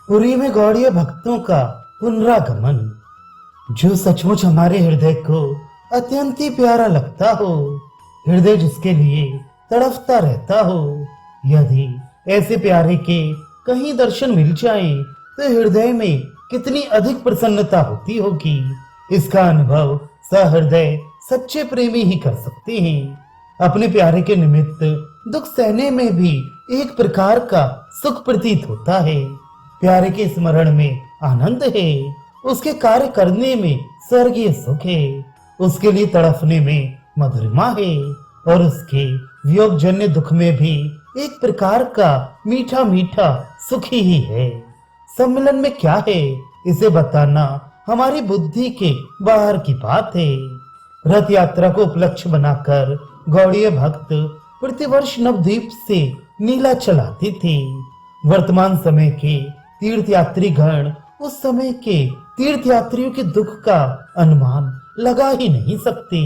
पुरी में गौड़ीय भक्तों का पुनरागमन, जो सचमुच हमारे हृदय को अत्यंत ही प्यारा लगता हो, हृदय जिसके लिए तड़पता रहता हो। यदि ऐसे प्यारे के कहीं दर्शन मिल जाए तो हृदय में कितनी अधिक प्रसन्नता होती होगी। इसका अनुभव सहृदय सच्चे प्रेमी ही कर सकते हैं। अपने प्यारे के निमित्त दुख सहने में भी एक प्रकार का सुख प्रतीत होता है। प्यारे के स्मरण में आनंद है, उसके कार्य करने में स्वर्गीय सुख है, उसके लिए तड़पने में मधुरमा है और उसके वियोग जन्य दुख में भी एक प्रकार का मीठा मीठा सुख ही है। सम्मिलन में क्या है, इसे बताना हमारी बुद्धि के बाहर की बात है। रथ यात्रा को उपलक्ष्य बनाकर गौड़ीय भक्त प्रतिवर्ष नवद्वीप से नीलाचल आते थे। वर्तमान समय के तीर्थयात्री गण उस समय के तीर्थयात्रियों के दुख का अनुमान लगा ही नहीं सकते।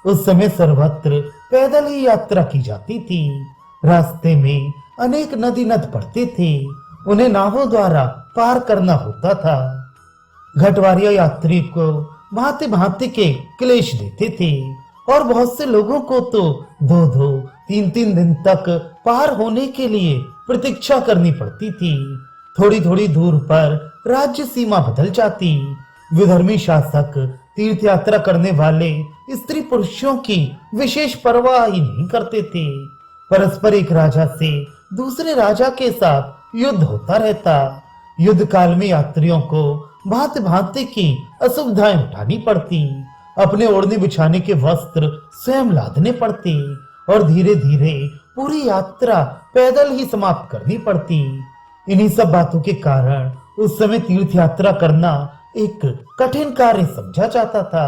उस समय सर्वत्र पैदल ही यात्रा की जाती थी। रास्ते में अनेक नदी नद पड़ते थे, उन्हें नावों द्वारा पार करना होता था। घटवारिया यात्री को भांति भांति के क्लेश देते थे और बहुत से लोगों को तो 2-2, 3-3 दिन तक पार होने के लिए प्रतीक्षा करनी पड़ती थी। थोड़ी थोड़ी दूर पर राज्य सीमा बदल जाती। विधर्मी शासक तीर्थ यात्रा करने वाले स्त्री पुरुषों की विशेष परवाह ही नहीं करते थे। परस्पर एक राजा से दूसरे राजा के साथ युद्ध होता रहता। युद्ध काल में यात्रियों को भांति भांति की असुविधाएं उठानी पड़ती। अपने ओढ़ने बिछाने के वस्त्र स्वयं लादने पड़ते और धीरे धीरे पूरी यात्रा पैदल ही समाप्त करनी पड़ती। इन्हीं सब बातों के कारण उस समय तीर्थ यात्रा करना एक कठिन कार्य समझा जाता था।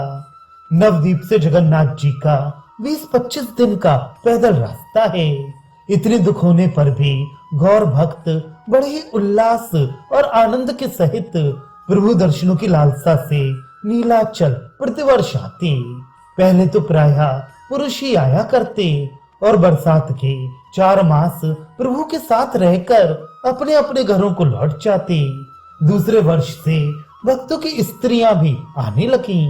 नवद्वीप से जगन्नाथ जी का 20-25 दिन का पैदल रास्ता है। इतने दुख होने पर भी गौर भक्त बड़े ही उल्लास और आनंद के सहित प्रभु दर्शनों की लालसा से नीलाचल प्रतिवर्ष आते। पहले तो प्रायः पुरुष ही आया करते और बरसात के 4 मास प्रभु के साथ रहकर अपने अपने घरों को लौट जाते। दूसरे वर्ष से भक्तों की स्त्रियां भी आने लगी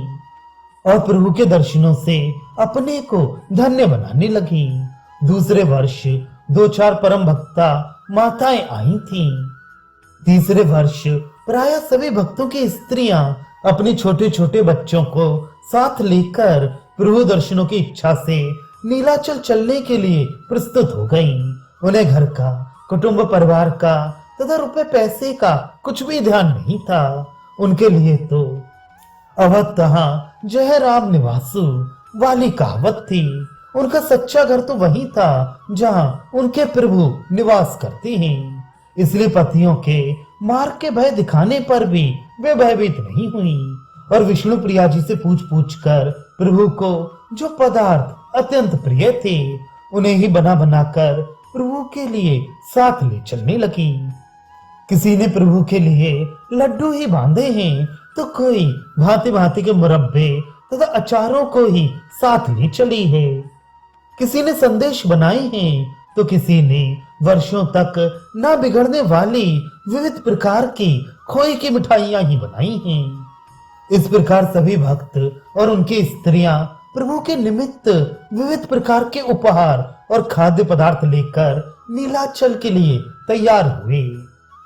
और प्रभु के दर्शनों से अपने को धन्य बनाने लगी। दूसरे वर्ष 2-4 परम भक्ता माताएं आई थीं। तीसरे वर्ष प्राय सभी भक्तों की स्त्रियां अपने छोटे छोटे बच्चों को साथ लेकर प्रभु दर्शनों की इच्छा से नीलाचल चलने के लिए प्रस्तुत हो गईं। उन्हें घर का, कुटुंब परिवार का तथा रुपए पैसे का कुछ भी ध्यान नहीं था। उनके लिए तो अवध तहाँ जय राम निवासु वाली कहावत थी। उनका सच्चा घर तो वही था जहां उनके प्रभु निवास करते हैं। इसलिए पतियों के मार के भय दिखाने पर भी वे भयभीत नहीं हुई और विष्णु प्रिया जी से पूछ पूछ कर प्रभु को जो पदार्थ अत्यंत प्रिय थे उन्हें ही बना बनाकर प्रभु के लिए साथ ले चलने लगी। किसी ने प्रभु के लिए लड्डू ही बांधे हैं तो कोई भांति भांति के मुरब्बे तथा अचारों को ही साथ ले चली है। किसी ने संदेश बनाए हैं तो किसी ने वर्षों तक ना बिगड़ने वाली विविध प्रकार की खोए की मिठाइयां ही बनाई हैं। इस प्रकार सभी भक्त और उनकी स्त्रियां प्रभु के निमित्त विविध प्रकार के उपहार और खाद्य पदार्थ लेकर नीलाचल के लिए तैयार हुए।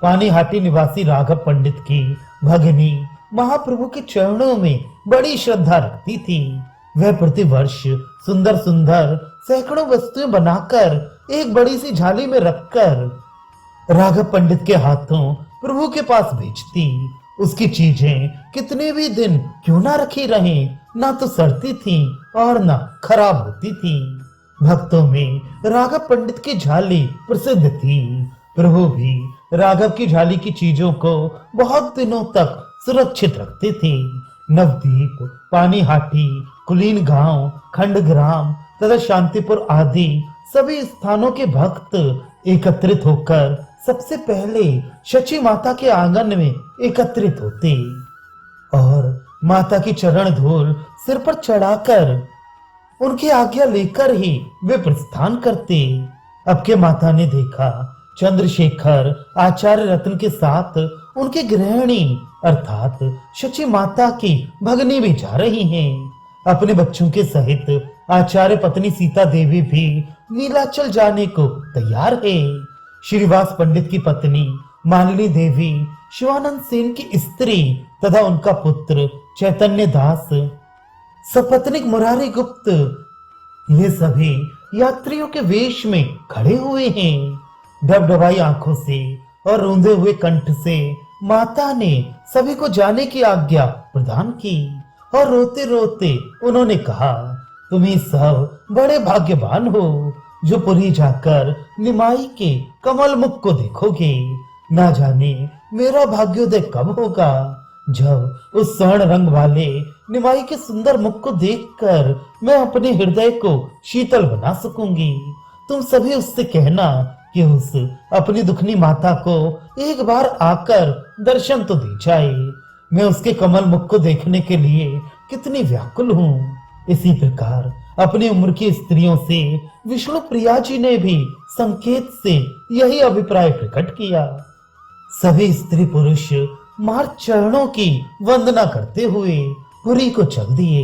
पानीहाटी निवासी राघव पंडित की भगिनी महाप्रभु के चरणों में बड़ी श्रद्धा रखती थी। वह प्रतिवर्ष सुंदर सुंदर सैकड़ों वस्तुएं बनाकर एक बड़ी सी झाली में रखकर राघव पंडित के हाथों प्रभु के पास भेजती। उसकी चीजें कितने भी दिन क्यों ना रखी रहें, ना तो सड़ती थी और ना खराब होती थी। भक्तों में राघव पंडित की झाली प्रसिद्ध थी। प्रभु भी राघव की झाली की चीजों को बहुत दिनों तक सुरक्षित रखते थे। नवद्वीप, पानीहाटी, कुलीन गांव, खंडग्राम तथा शांतिपुर आदि सभी स्थानों के भक्त एकत्रित होकर सबसे पहले शची माता के आंगन में एकत्रित होते और माता की चरण धूल सिर पर चढ़ाकर उनकी आज्ञा लेकर ही वे प्रस्थान करते। अब के माता ने देखा चंद्रशेखर आचार्य रत्न के साथ उनकी गृहिणी अर्थात शची माता की भगनी भी जा रही हैं। अपने बच्चों के सहित आचार्य पत्नी सीता देवी भी नीलाचल जाने को तैयार है। श्रीवास पंडित की पत्नी मालिनी देवी, शिवानंद सेन की स्त्री तथा उनका पुत्र चैतन्य दास, सपत्नीक मुरारी गुप्त, ये सभी यात्रियों के वेश में खड़े हुए हैं। डबडबाई आंखों से और रूंधे हुए कंठ से माता ने सभी को जाने की आज्ञा प्रदान की और रोते रोते उन्होंने कहा, तुम ही सब बड़े भाग्यवान हो जो पुरी जाकर निमाई के कमल मुख को देखोगे। ना जाने मेरा भाग्योदय कब होगा, जब उस स्वर्ण रंग वाले निमाई के सुंदर मुख को देखकर मैं अपने हृदय को शीतल बना सकूंगी। तुम सभी उससे कहना कि उस अपनी दुखनी माता को एक बार आकर दर्शन तो दे जाए। मैं उसके कमल मुख को देखने के लिए कितनी व्याकुल हूँ। इसी प्रकार अपनी उम्र की स्त्रियों से विष्णु प्रिया जी ने भी संकेत से यही अभिप्राय प्रकट किया। सभी स्त्री पुरुष मार चरणों की वंदना करते हुए पुरी को चल दिए।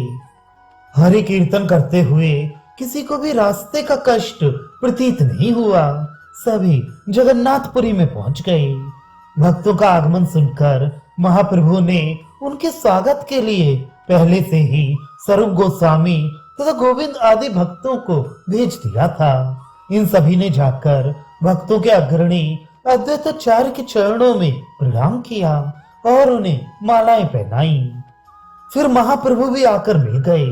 हरि कीर्तन करते हुए किसी को भी रास्ते का कष्ट प्रतीत नहीं हुआ। सभी जगन्नाथपुरी में पहुंच गए। भक्तों का आगमन सुनकर महाप्रभु ने उनके स्वागत के लिए पहले से ही स्वरूप गोस्वामी तथा गोविंद आदि भक्तों को भेज दिया था। इन सभी ने जाकर भक्तों के अग्रणी अद्वैताचार्य के चरणों में प्रणाम किया और उन्हें मालाएं पहनाई। फिर महाप्रभु भी आकर मिल गए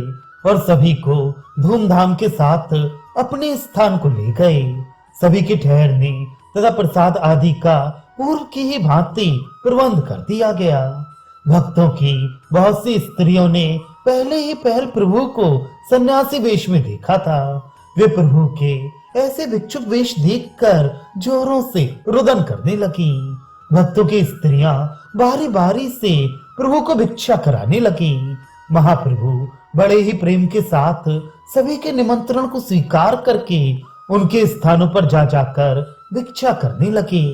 और सभी को धूमधाम के साथ अपने स्थान को ले गए। सभी के ठहरने तथा प्रसाद आदि का पूर्व की ही भांति प्रबंध कर दिया गया। भक्तों की बहुत सी स्त्रियों ने पहले ही पहल प्रभु को सन्यासी वेश में देखा था। वे प्रभु के ऐसे भिक्षुक वेश देखकर जोरों से रुदन करने लगी। भक्तों की स्त्रियां बारी बारी से प्रभु को भिक्षा कराने लगी। महाप्रभु बड़े ही प्रेम के साथ सभी के निमंत्रण को स्वीकार करके उनके स्थानों पर जा जाकर भिक्षा करने लगे।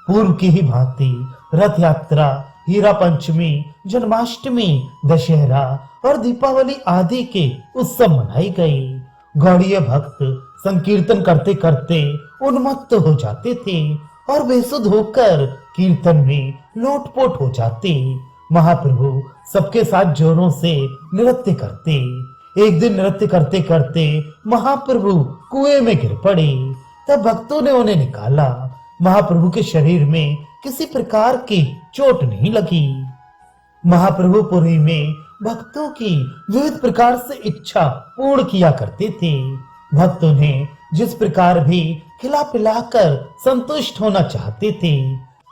पूर्व की ही भांति रथ यात्रा, हीरा पंचमी, जन्माष्टमी, दशहरा और दीपावली आदि के उत्सव मनाए गए। गौड़ीय भक्त संकीर्तन करते करते उन्मत्त हो जाते थे और बेसुध होकर कीर्तन में लोटपोट हो जाते। महाप्रभु सबके साथ जोरों से नृत्य करते। एक दिन नृत्य करते करते महाप्रभु कुएं में गिर पड़े। तब भक्तों ने उन्हें निकाला। महाप्रभु के शरीर में किसी प्रकार की चोट नहीं लगी। महाप्रभु पुरी में भक्तों की विविध प्रकार से इच्छा पूर्ण किया करते थे। भक्त उन्हें जिस प्रकार भी खिला पिलाकर संतुष्ट होना चाहते थे,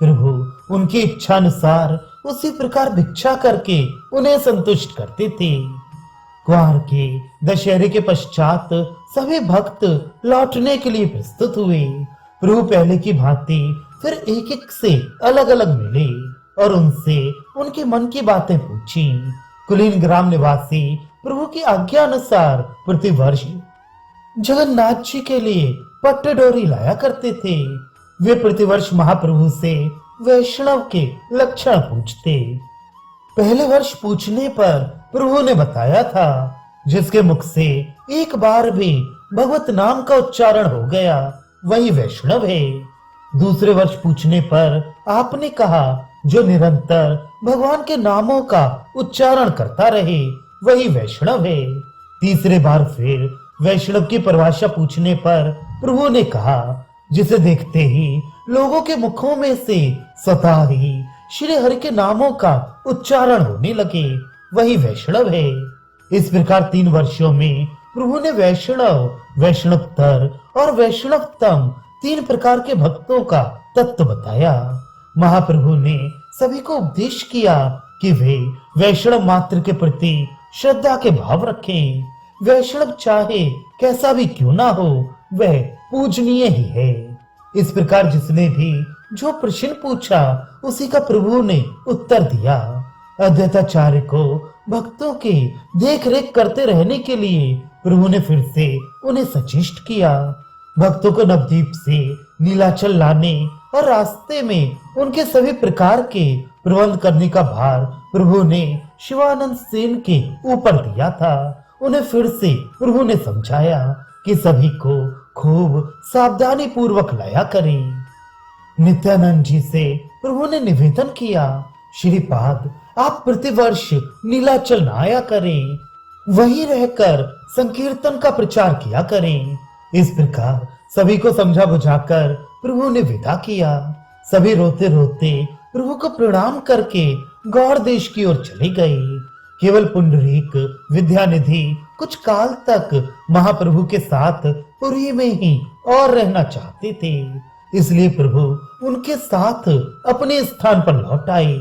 प्रभु उनकी इच्छा अनुसार उसी प्रकार भिक्षा करके उन्हें संतुष्ट करते थे। ग्वार के दशहरे के पश्चात सभी भक्त लौटने के लिए प्रस्तुत हुए। प्रभु पहले की भांति फिर एक एक से अलग अलग मिले और उनसे उनके मन की बातें पूछी। कुलीन ग्राम निवासी प्रभु की आज्ञा अनुसार प्रतिवर्ष जगन्नाथ जी के लिए पट्टडोरी लाया करते थे। वे प्रतिवर्ष महाप्रभु से वैष्णव के लक्षण पूछते। पहले वर्ष पूछने पर प्रभु ने बताया था, जिसके मुख से एक बार भी भगवत नाम का उच्चारण हो गया वही वैष्णव है। दूसरे वर्ष पूछने पर आपने कहा, जो निरंतर भगवान के नामों का उच्चारण करता रहे वही वैष्णव है। तीसरे बार फिर वैष्णव की परिभाषा पूछने पर प्रभु ने कहा, जिसे देखते ही लोगों के मुखों में से स्वतः ही श्री हरि के नामों का उच्चारण होने लगे वही वैष्णव है। इस प्रकार 3 वर्षों में प्रभु ने वैष्णव, वैष्णवतर और वैष्णवतम 3 प्रकार के भक्तों का तत्व बताया। महाप्रभु ने सभी को उपदेश किया कि वे वैष्णव मात्र के प्रति श्रद्धा के भाव रखें। वैष्णव चाहे कैसा भी क्यों ना हो, वह पूजनीय ही है। इस प्रकार जिसने भी जो प्रश्न पूछा उसी का प्रभु ने उत्तर दिया। अद्वैताचार्य को भक्तों के देख रेख करते रहने के लिए प्रभु ने फिर से उन्हें सचेष्ट किया। भक्तों को नवद्वीप से नीलाचल लाने और रास्ते में उनके सभी प्रकार के प्रबंध करने का भार प्रभु ने शिवानंद सेन के ऊपर दिया था। उन्हें फिर से प्रभु ने समझाया कि सभी को खूब सावधानी पूर्वक लाया करें। नित्यानंद जी से प्रभु ने निवेदन किया, श्रीपाद आप प्रतिवर्ष नीलाचल नहाया करें, वहीं रहकर संकीर्तन का प्रचार किया करें। इस प्रकार सभी को समझा बुझाकर प्रभु ने विदा किया। सभी रोते रोते प्रभु को प्रणाम करके गौड़ देश की ओर चले गए। केवल पुंडरीक विद्यानिधि कुछ काल तक महाप्रभु के साथ पुरी में ही और रहना चाहते थे, इसलिए प्रभु उनके साथ अपने स्थान पर लौट आए।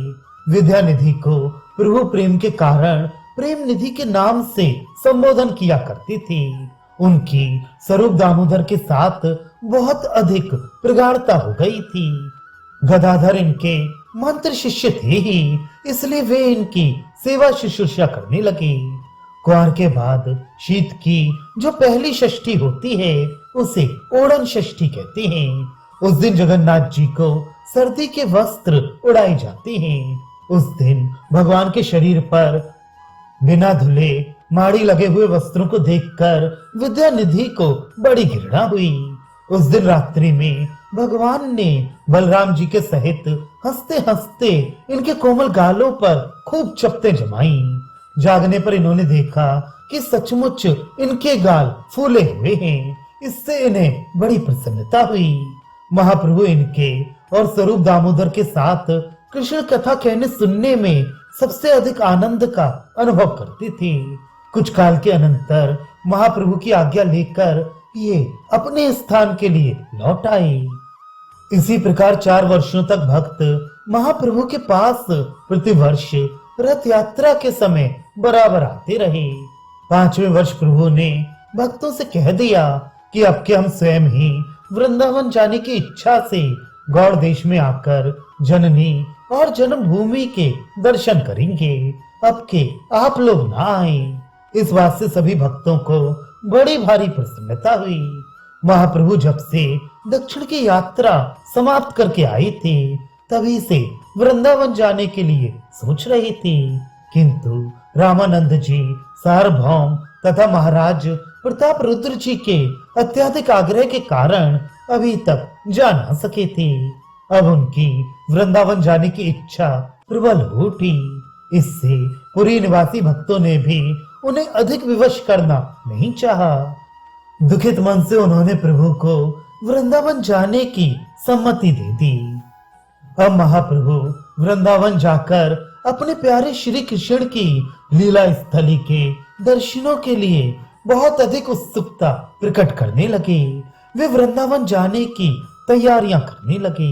विद्यानिधि को प्रभु प्रेम के कारण प्रेम निधि के नाम से संबोधन किया करती थी। उनकी स्वरूप दामोदर के साथ बहुत अधिक प्रगाढ़ता हो गई थी। गदाधर इनके मंत्र शिष्य थे ही, इसलिए वे इनकी सेवा शुश्रूषा करने लगे। कुंवर के बाद शीत की जो पहली षष्ठी होती है उसे ओढ़न षष्ठी कहते हैं। उस दिन जगन्नाथ जी को सर्दी के वस्त्र उड़ाए जाते हैं। उस दिन भगवान के शरीर पर बिना धुले माड़ी लगे हुए वस्त्रों को देखकर विद्यानिधि को बड़ी घृणा हुई। उस दिन रात्रि में भगवान ने बलराम जी के सहित हंसते हंसते इनके कोमल गालों पर खूब चपटे जमाई। जागने पर इन्होंने देखा कि सचमुच इनके गाल फूले हुए हैं। इससे इन्हें बड़ी प्रसन्नता हुई। महाप्रभु इनके और स्वरूप दामोदर के साथ कृष्ण कथा कहने सुनने में सबसे अधिक आनंद का अनुभव करते थे। कुछ काल के अनंतर महाप्रभु की आज्ञा लेकर ये अपने स्थान के लिए लौट आए। इसी प्रकार 4 वर्षों तक भक्त महाप्रभु के पास प्रतिवर्ष रथ यात्रा के समय बराबर आते रहे। 5वें वर्ष प्रभु ने भक्तों से कह दिया कि अब के हम स्वयं ही वृंदावन जाने की इच्छा से गौड़ देश में आकर जननी और जन्मभूमि के दर्शन करेंगे। अब के आप लोग ना आए। इस बात से सभी भक्तों को बड़ी भारी प्रसन्नता हुई। महाप्रभु जब से दक्षिण की यात्रा समाप्त करके आए थे तभी से वृंदावन जाने के लिए सोच रहे थे, किंतु रामानंद जी सार्वभौम तथा महाराज प्रताप रुद्र जी के अत्यधिक आग्रह के कारण अभी तक जा न सके थे। अब उनकी वृंदावन जाने की इच्छा प्रबल हो उठी। इससे पुरी निवासी भक्तों ने भी उन्हें अधिक विवश करना नहीं चाहा। दुखित मन से उन्होंने प्रभु को वृंदावन जाने की सम्मति दे दी। अब महाप्रभु वृंदावन जाकर अपने प्यारे श्री कृष्ण की लीला स्थली के दर्शनों के लिए बहुत अधिक उत्सुकता प्रकट करने लगे। वे वृंदावन जाने की तैयारियां करने लगे।